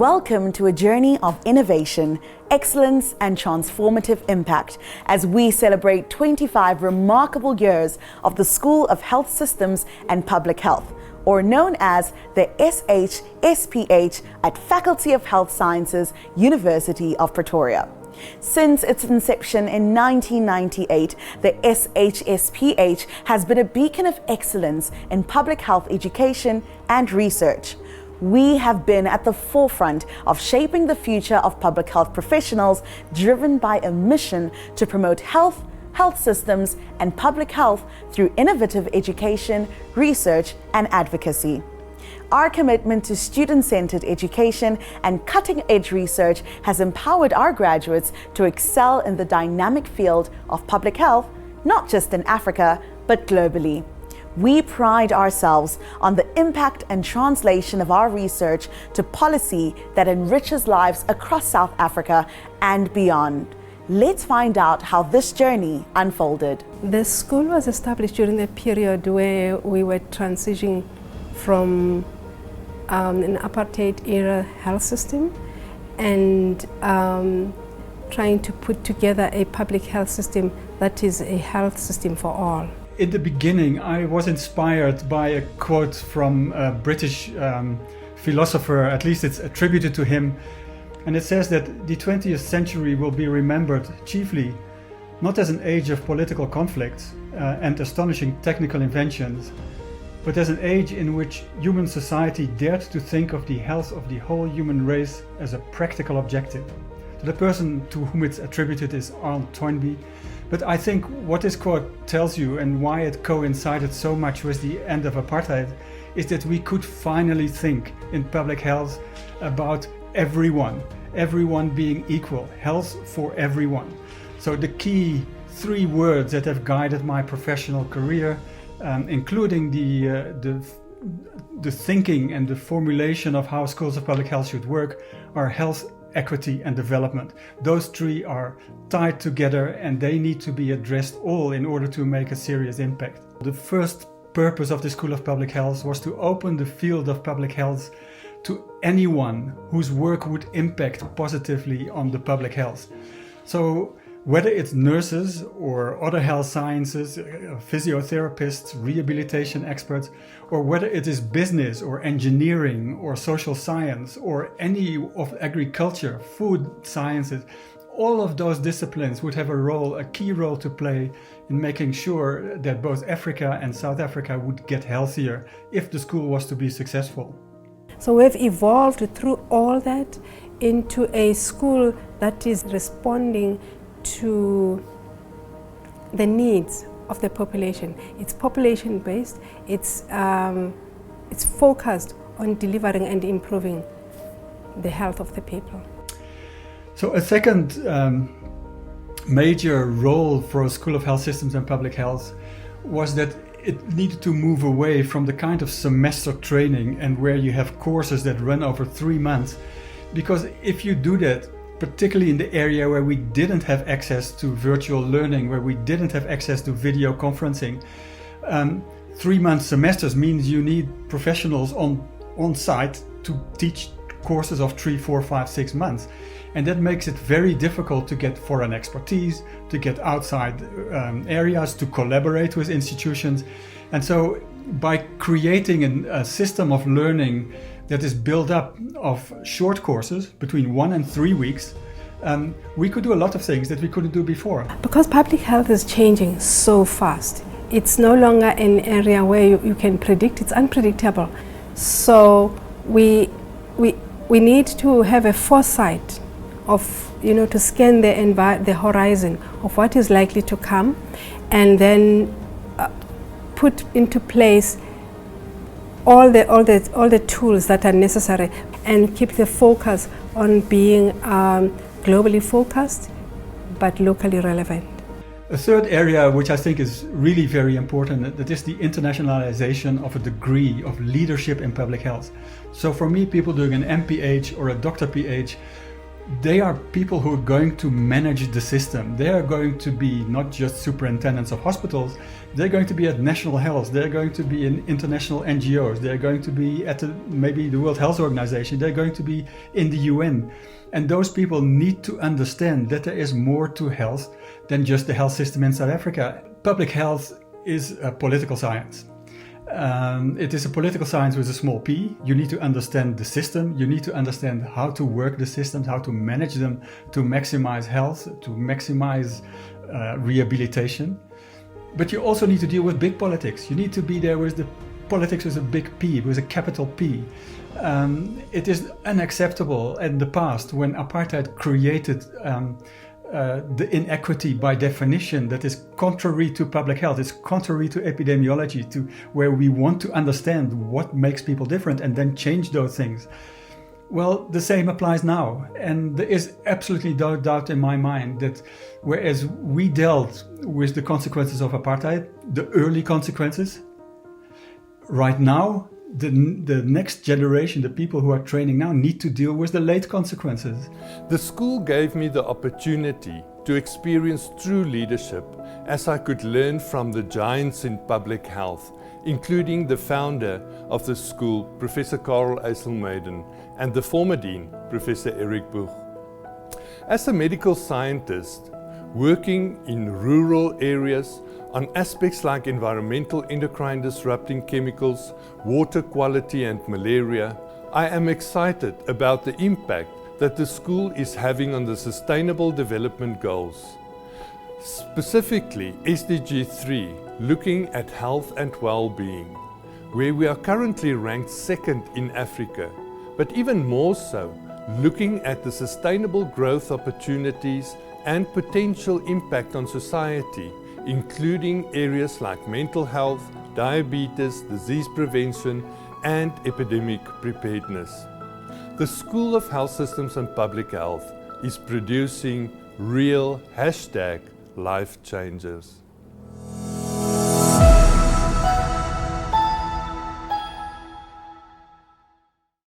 Welcome to a journey of innovation, excellence, and transformative impact as we celebrate 25 remarkable years of the School of Health Systems and Public Health, or known as the SHSPH at Faculty of Health Sciences, University of Pretoria. Since its inception in 1998, the SHSPH has been a beacon of excellence in public health education and research. We have been at the forefront of shaping the future of public health professionals, driven by a mission to promote health, health systems, and public health through innovative education, research, and advocacy. Our commitment to student-centered education and cutting-edge research has empowered our graduates to excel in the dynamic field of public health, not just in Africa, but globally. We pride ourselves on the impact and translation of our research to policy that enriches lives across South Africa and beyond. Let's find out how this journey unfolded. The school was established during the period where we were transitioning from an apartheid-era health system and trying to put together a public health system that is a health system for all. In the beginning, I was inspired by a quote from a British philosopher, at least it's attributed to him, and it says that the 20th century will be remembered chiefly not as an age of political conflicts and astonishing technical inventions, but as an age in which human society dared to think of the health of the whole human race as a practical objective. So the person to whom it's attributed is Arnold Toynbee. But I think what this quote tells you and why it coincided so much with the end of apartheid is that we could finally think in public health about everyone being equal, health for everyone. So the key three words that have guided my professional career, including the thinking and the formulation of how schools of public health should work, are health, equity, and development. Those three are tied together and they need to be addressed all in order to make a serious impact. The first purpose of the School of Public Health was to open the field of public health to anyone whose work would impact positively on the public health. So whether it's nurses or other health sciences, physiotherapists, rehabilitation experts, or whether it is business or engineering or social science or any of agriculture, food sciences, all of those disciplines would have a key role to play in making sure that both Africa and South Africa would get healthier if the school was to be successful. So we've evolved through all that into a school that is responding to the needs of the population. It's population-based, it's focused on delivering and improving the health of the people. So a second major role for a School of Health Systems and Public Health was that it needed to move away from the kind of semester training and where you have courses that run over 3 months. Because if you do that, particularly in the area where we didn't have access to virtual learning, where we didn't have access to video conferencing, 3-month semesters means you need professionals on site to teach courses of 3, 4, 5, 6 months. And that makes it very difficult to get foreign expertise, to get outside areas, to collaborate with institutions. And so by creating a system of learning that is built up of short courses between 1 and 3 weeks, we could do a lot of things that we couldn't do before. Because public health is changing so fast, it's no longer an area where you can predict, it's unpredictable. So we need to have a foresight of, to scan the horizon of what is likely to come, and then put into place all the tools that are necessary, and keep the focus on being globally focused but locally relevant. A third area which I think is really very important, that is the internationalization of a degree of leadership in public health. So for me, people doing an MPH or a Dr. PH they are people who are going to manage the system. They are going to be not just superintendents of hospitals, they're going to be at national health, they're going to be in international NGOs, they're going to be at maybe the World Health Organization, they're going to be in the UN. And those people need to understand that there is more to health than just the health system in South Africa. Public health is a political science. It is a political science with a small p. You need to understand the system. You need to understand how to work the systems, how to manage them to maximize health, to maximize rehabilitation. But you also need to deal with big politics. You need to be there with the politics with a big P, with a capital P. It is unacceptable in the past when apartheid created the inequity by definition that is contrary to public health, it's contrary to epidemiology, to where we want to understand what makes people different and then change those things. Well, the same applies now. And there is absolutely no doubt in my mind that whereas we dealt with the consequences of apartheid, the early consequences, right now, the next generation, the people who are training now, need to deal with the late consequences. The school gave me the opportunity to experience true leadership as I could learn from the giants in public health, including the founder of the school, Professor Karel Eiselmeiden, and the former dean, Professor Eric Boeg. As a medical scientist, working in rural areas on aspects like environmental endocrine disrupting chemicals, water quality and malaria, I am excited about the impact that the school is having on the Sustainable Development Goals. Specifically SDG 3, looking at health and well-being, where we are currently ranked second in Africa, but even more so, looking at the sustainable growth opportunities and potential impact on society, including areas like mental health, diabetes, disease prevention, and epidemic preparedness. The School of Health Systems and Public Health is producing real #life changers.